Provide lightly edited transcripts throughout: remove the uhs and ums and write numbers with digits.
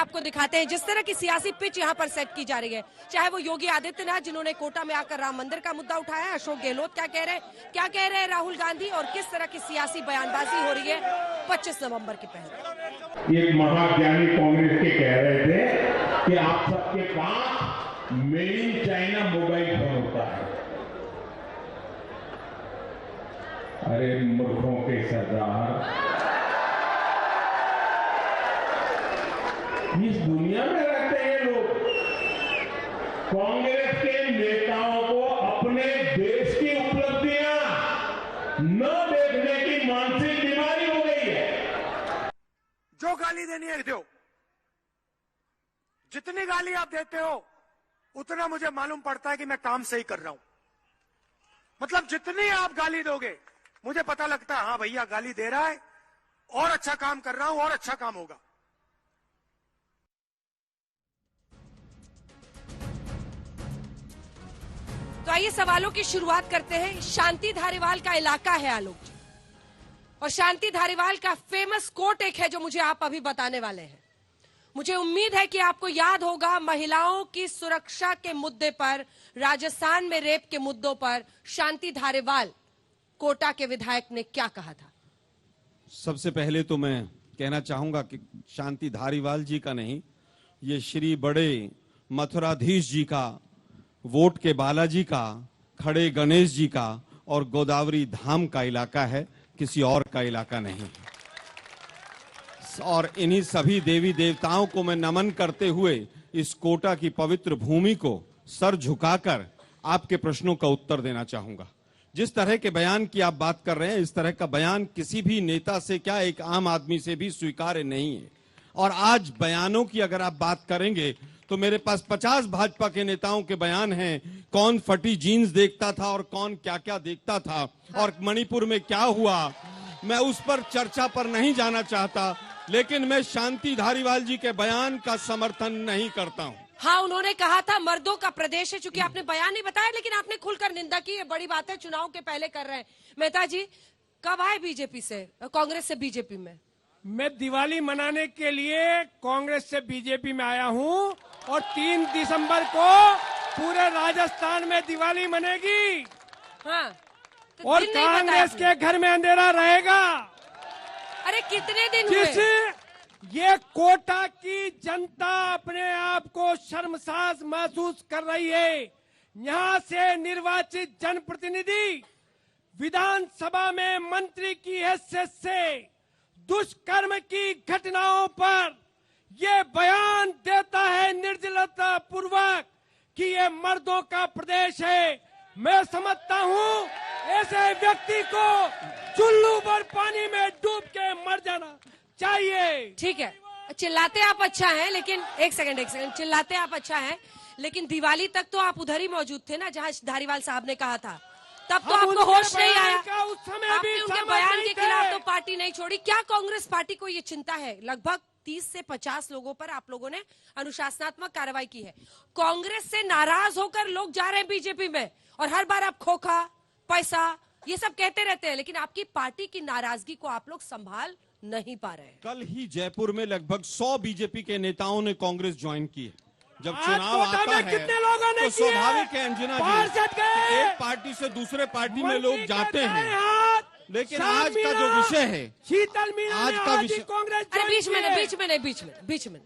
आपको दिखाते हैं जिस तरह की सियासी पिच यहाँ पर सेट की जा रही है। चाहे वो योगी आदित्यनाथ जिन्होंने कोटा में आकर राम मंदिर का मुद्दा उठाया है, अशोक गहलोत क्या कह रहे हैं राहुल गांधी, और किस तरह की सियासी बयानबाजी हो रही है 25 नवंबर के पहले। एक महाज्ञानी कांग्रेस के कह रहे थे कि आप सबके पास made in China mobile phone होता है। अरे मूर्खों के सरदार, इस दुनिया में रहते हैं लोग। कांग्रेस के नेताओं को अपने देश की उपलब्धियां न देखने की मानसिक बीमारी हो गई है। जो गाली देनी है दो, जितनी गाली आप देते हो उतना मुझे मालूम पड़ता है कि मैं काम सही कर रहा हूं। मतलब जितनी आप गाली दोगे मुझे पता लगता है हाँ भैया गाली दे रहा है और अच्छा काम कर रहा हूं और अच्छा काम होगा। तो आइए सवालों की शुरुआत करते हैं। शांति धारीवाल का इलाका है आलोक जी, और शांति धारीवाल का फेमस कोट एक है जो मुझे आप अभी बताने वाले हैं। मुझे उम्मीद है कि आपको याद होगा महिलाओं की सुरक्षा के मुद्दे पर, राजस्थान में रेप के मुद्दों पर शांति धारीवाल कोटा के विधायक ने क्या कहा था। सबसे पहले तो मैं कहना चाहूंगा कि शांति धारीवाल जी का नहीं, ये श्री बड़े मथुराधीश जी का, वोट के बालाजी का, खड़े गणेश जी का और गोदावरी धाम का इलाका है, किसी और का इलाका नहीं। और इन्हीं सभी देवी देवताओं को मैं नमन करते हुए इस कोटा की पवित्र भूमि को सर झुकाकर आपके प्रश्नों का उत्तर देना चाहूंगा। जिस तरह के बयान की आप बात कर रहे हैं, इस तरह का बयान किसी भी नेता से क्या, एक आम आदमी से भी स्वीकार्य नहीं है। और आज बयानों की अगर आप बात करेंगे तो मेरे पास 50 भाजपा के नेताओं के बयान हैं, कौन फटी जीन्स देखता था और कौन क्या क्या देखता था और मणिपुर में क्या हुआ। मैं उस पर चर्चा पर नहीं जाना चाहता, लेकिन मैं शांति धारीवाल जी के बयान का समर्थन नहीं करता हूं। हाँ, उन्होंने कहा था मर्दों का प्रदेश है। चूंकि आपने बयान नहीं बताया लेकिन आपने खुलकर निंदा की, ये बड़ी बात है, चुनाव के पहले कर रहे हैं। मेहता जी कब आए बीजेपी से, कांग्रेस से बीजेपी में? मैं दिवाली मनाने के लिए कांग्रेस से बीजेपी में आया हूं और 3 दिसंबर को पूरे राजस्थान में दिवाली मनेगी। हाँ, तो और कांग्रेस के घर में अंधेरा रहेगा। अरे कितने दिन हुए? ये कोटा की जनता अपने आप को शर्मसार महसूस कर रही है। यहाँ से निर्वाचित जनप्रतिनिधि विधानसभा में मंत्री की हैसियत से दुष्कर्म की घटनाओं पर ये बयान देता है निर्दयता पूर्वक कि ये मर्दों का प्रदेश है। मैं समझता हूँ ऐसे व्यक्ति को चुल्लू भर पानी में डूब के मर जाना चाहिए। ठीक है, चिल्लाते आप अच्छा है, लेकिन एक सेकंड, चिल्लाते आप अच्छा है, लेकिन दिवाली तक तो आप उधर ही मौजूद थे ना जहाँ धारीवाल साहब ने कहा था, तब तो आपको होश नहीं आया। उस समय आपने उनके बयान के खिलाफ तो पार्टी नहीं छोड़ी। क्या कांग्रेस पार्टी को ये चिंता है? लगभग 30 से 50 लोगों पर आप लोगों ने अनुशासनात्मक कार्रवाई की है। कांग्रेस से नाराज होकर लोग जा रहे हैं बीजेपी में, और हर बार आप खोखा, पैसा, ये सब कहते रहते हैं, लेकिन आपकी पार्टी की नाराजगी को आप लोग संभाल नहीं पा रहे हैं। कल ही जयपुर में लगभग 100 बीजेपी के नेताओं ने कांग्रेस ज्वाइन की है। जब चुनाव आता है कितने लोगों ने तो स्वाभाविक है अंजना जी, एक पार्टी से दूसरे पार्टी में लोग जाते हैं। लेकिन आज का जो विषय है, शीतल मीणा, आज का विषय, अरे बीच में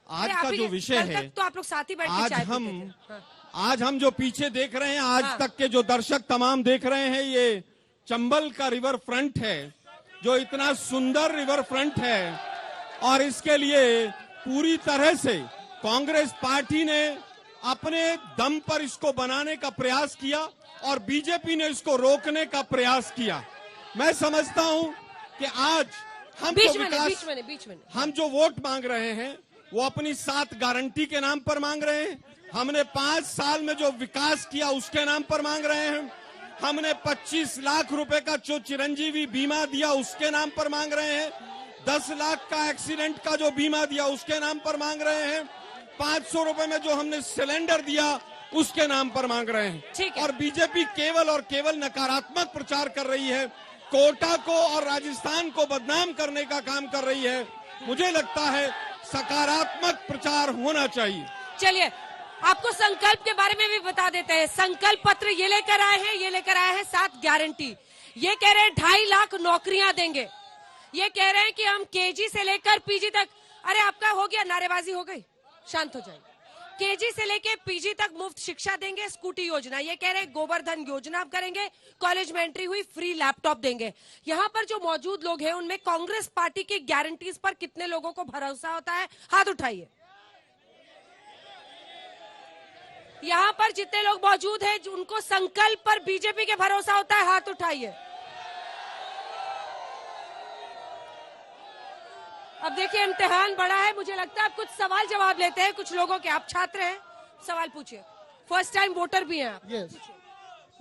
आज का जो विषय है, तो आप लोग साथ ही बैठ के चाय पीते थे। आज हम जो पीछे देख रहे हैं, आज तक के जो दर्शक तमाम देख रहे हैं, ये चंबल का रिवर फ्रंट है, जो इतना सुंदर रिवर फ्रंट है, और इसके लिए पूरी तरह से कांग्रेस पार्टी ने अपने दम पर इसको बनाने का प्रयास किया और बीजेपी ने इसको रोकने का प्रयास किया। मैं समझता हूं कि आज हम हम जो वोट मांग रहे हैं वो अपनी 7 गारंटी के नाम पर मांग रहे हैं। हमने 5 साल में जो विकास किया उसके नाम पर मांग रहे हैं। हमने 25 लाख रुपए का जो चिरंजीवी बीमा दिया उसके नाम पर मांग रहे हैं। 10 लाख का एक्सीडेंट का जो बीमा दिया उसके नाम पर मांग रहे हैं। 500 रुपए में जो हमने सिलेंडर दिया उसके नाम पर मांग रहे हैं। और बीजेपी केवल और केवल नकारात्मक प्रचार कर रही है, कोटा को और राजस्थान को बदनाम करने का काम कर रही है। मुझे लगता है सकारात्मक प्रचार होना चाहिए। चलिए आपको संकल्प के बारे में भी बता देते हैं। संकल्प पत्र ये लेकर आए हैं 7 गारंटी। ये कह रहे हैं 2.5 लाख नौकरियां देंगे। ये कह रहे हैं कि हम केजी से लेकर पीजी तक, अरे आपका हो गया, नारेबाजी हो गई, शांत हो जाइए। केजी से लेकर पीजी तक मुफ्त शिक्षा देंगे। स्कूटी योजना, ये कह रहे हैं गोवर्धन योजना करेंगे। कॉलेज में एंट्री हुई फ्री लैपटॉप देंगे। यहाँ पर जो मौजूद लोग हैं उनमें कांग्रेस पार्टी की गारंटीज पर कितने लोगों को भरोसा होता है, हाथ उठाइए। यहाँ पर जितने लोग मौजूद हैं उनको संकल्प पर बीजेपी के भरोसा होता है, हाथ उठाइए। अब देखिए इम्तिहान बड़ा है, मुझे लगता है आप कुछ सवाल जवाब लेते हैं कुछ लोगों के। आप छात्र हैं, सवाल पूछिए। फर्स्ट टाइम वोटर भी हैं आप। Yes,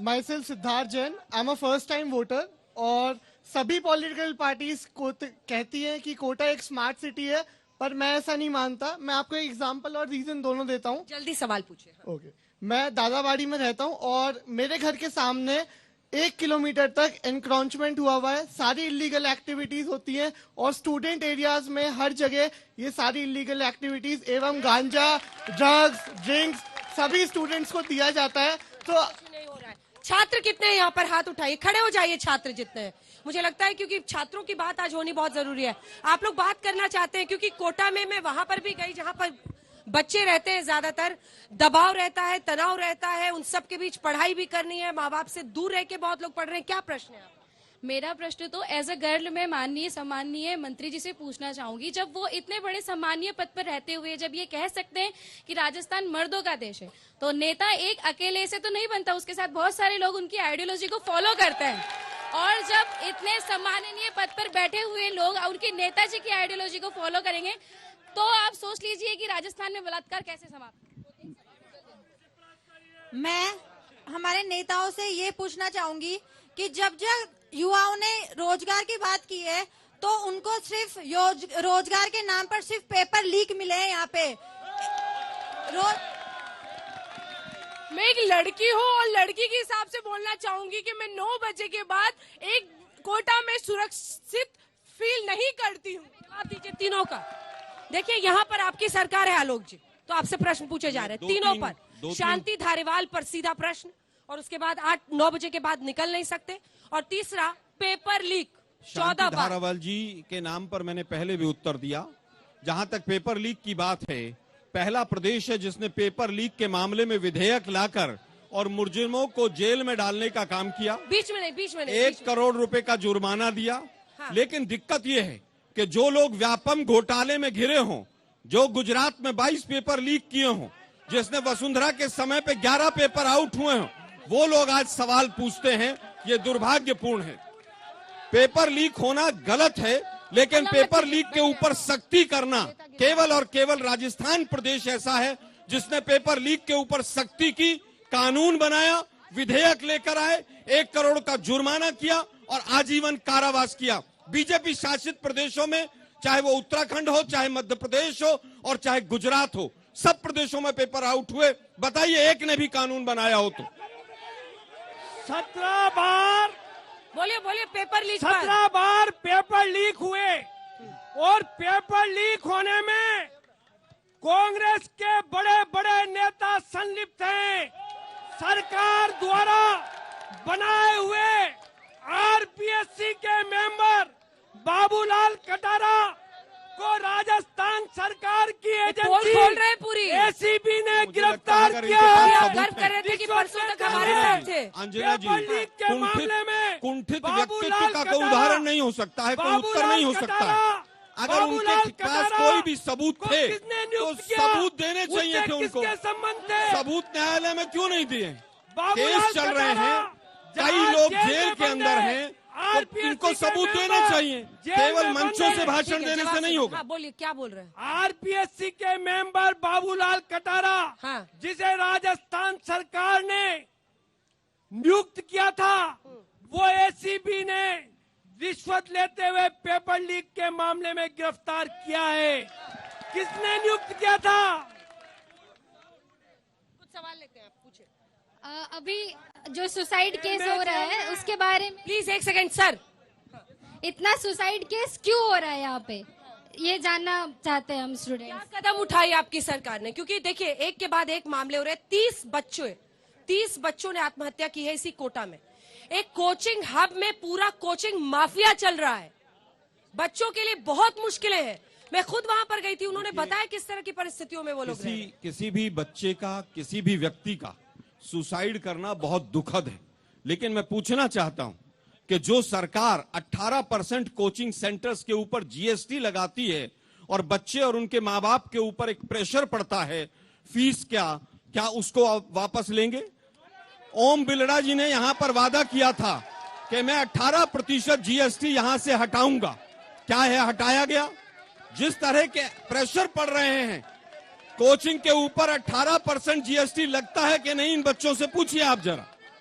my self Siddharth Jain, I am a first time voter. और सभी पॉलिटिकल पार्टीज कहती हैं कि कोटा एक स्मार्ट सिटी है, पर मैं ऐसा नहीं मानता। मैं आपको एक एग्जांपल और रीजन दोनों देता हूँ। जल्दी सवाल पूछिए। ओके, मैं दादाबाड़ी में रहता हूँ और मेरे घर के सामने 1 किलोमीटर तक एनक्रोचमेंट हुआ है। सारी इलीगल एक्टिविटीज होती हैं और स्टूडेंट एरियाज में हर जगह ये सारी इलीगल एक्टिविटीज एवं गांजा, ड्रग्स, ड्रिंक्स सभी स्टूडेंट्स को दिया जाता है। तो नहीं हो रहा है। छात्र कितने हैं यहाँ पर, हाथ उठाइए। खड़े हो जाइए छात्र जितने हैं। मुझे लगता है क्योंकि छात्रों की बात आज होनी बहुत जरूरी है। आप लोग बात करना चाहते हैं क्योंकि कोटा में मैं वहां पर भी गई जहां पर बच्चे रहते हैं, ज्यादातर दबाव रहता है, तनाव रहता है, उन सब के बीच पढ़ाई भी करनी है, माँ बाप से दूर रह के बहुत लोग पढ़ रहे हैं। क्या प्रश्न है? मेरा प्रश्न तो एज अ गर्ल मैं माननीय सम्माननीय मंत्री जी से पूछना चाहूंगी, जब वो इतने बड़े सम्माननीय पद पर रहते हुए जब ये कह सकते हैं कि राजस्थान मर्दों का देश है, तो नेता एक अकेले से तो नहीं बनता, उसके साथ बहुत सारे लोग उनकी आइडियोलॉजी को फॉलो करते हैं। और जब इतने सम्माननीय पद पर बैठे हुए लोग उनकी नेताजी की आइडियोलॉजी को फॉलो करेंगे तो आप सोच लीजिए कि राजस्थान में बलात्कार कैसे समाप्त। मैं हमारे नेताओं से ये पूछना चाहूंगी कि जब जब युवाओं ने रोजगार की बात की है तो उनको सिर्फ रोजगार के नाम पर सिर्फ पेपर लीक मिले हैं। यहाँ पे मैं एक लड़की हूँ और लड़की के हिसाब से बोलना चाहूंगी कि मैं 9 बजे के बाद एक कोटा में सुरक्षित फील नहीं करती हूँ। जवाब दीजिए तीनों का। देखिए यहाँ पर आपकी सरकार है आलोक जी, तो आपसे प्रश्न पूछे जा रहे हैं तीनों पर। शांति धारीवाल पर सीधा प्रश्न, और उसके बाद 8-9 बजे के बाद निकल नहीं सकते। और तीसरा पेपर लीक 14 बार। धारीवाल जी के नाम पर मैंने पहले भी उत्तर दिया। जहां तक पेपर लीक की बात है, पहला प्रदेश है जिसने पेपर लीक के मामले में विधेयक लाकर और मुलजिमों को जेल में डालने का काम किया। बीच में नहीं 1 करोड़ रुपए का जुर्माना दिया। हाँ। लेकिन दिक्कत यह है कि जो लोग व्यापम घोटाले में घिरे हों, जो गुजरात में 22 पेपर लीक किए हों, जिसने वसुंधरा के समय पे 11 पेपर आउट हुए हों, वो लोग आज सवाल पूछते हैं। ये दुर्भाग्यपूर्ण है। पेपर लीक होना गलत है, लेकिन पेपर लीक के ऊपर सख्ती करना, केवल और केवल राजस्थान प्रदेश ऐसा है जिसने पेपर लीक के ऊपर सख्ती की, कानून बनाया, विधेयक लेकर आए, 1 करोड़ का जुर्माना किया और आजीवन कारावास किया। बीजेपी शासित प्रदेशों में, चाहे वो उत्तराखंड हो, चाहे मध्य प्रदेश हो और चाहे गुजरात हो, सब प्रदेशों में पेपर आउट हुए। बताइए एक ने भी कानून बनाया हो तो। 17 बार बोलिए पेपर लीक 17 बार पेपर लीक हुए और पेपर लीक होने में कांग्रेस के बड़े बड़े नेता संलिप्त हैं। सरकार द्वारा बनाए हुए आरपीएससी के मेंबर बाबूलाल कटारा को राजस्थान सरकार की एजेंसी खोल रहे पूरी एसीबी ने गिरफ्तार किया है। गर्व कर रहे थे कि परसों तक हमारे साथ थे। अंजना जी, पेपर लीक के मामले में कुंठित बाबूलाल व्यक्तित्व का कोई उदाहरण नहीं हो सकता है, कोई उत्तर नहीं हो सकता है। अगर उनके पास कोई भी सबूत थे तो सबूत देने चाहिए थे उनको। सबूत न्यायालय में क्यों नहीं दिए? केस चल रहे हैं, कई लोग जेल के अंदर हैं, तो इनको सबूत देने चाहिए, केवल मंचों से भाषण देने से नहीं होगा। बोलिए क्या बोल रहे हैं? आरपीएससी के मेंबर बाबूलाल कटारा, हाँ। जिसे राजस्थान सरकार ने नियुक्त किया था, वो एसीबी ने रिश्वत लेते हुए पेपर लीक के मामले में गिरफ्तार किया है। किसने नियुक्त किया था? कुछ सवाल लेते हैं, आप पूछिए। अभी जो सुसाइड केस हो रहा है उसके बारे में प्लीज 1 सेकंड सर। इतना सुसाइड केस क्यों हो रहा है यहाँ पे? ये जानना चाहते हैं हम क्या स्टूडेंट। कदम उठाई आपकी सरकार ने? क्योंकि देखिए एक के बाद एक मामले हो रहे हैं। 30 बच्चों ने आत्महत्या की है इसी कोटा में। एक कोचिंग हब में पूरा कोचिंग माफिया चल रहा है। बच्चों के लिए बहुत मुश्किलें हैं। मैं खुद वहां पर गई थी, उन्होंने बताया किस तरह की परिस्थितियों में वो लोग रह रहे हैं। किसी भी बच्चे का, किसी भी व्यक्ति का सुसाइड करना बहुत दुखद है, लेकिन मैं पूछना चाहता हूं कि जो सरकार 18% कोचिंग सेंटर्स के ऊपर जीएसटी लगाती है और बच्चे और उनके माँ बाप के ऊपर एक प्रेशर पड़ता है, फीस क्या उसको आप वापस लेंगे? ओम बिरला जी ने यहां पर वादा किया था कि मैं 18% जीएसटी यहां से हटाऊंगा। क्या है, हटाया गया? जिस तरह के प्रेशर पड़ रहे हैं कोचिंग के ऊपर, 18% जीएसटी लगता है कि नहीं? इन बच्चों से पूछिए आप जरा।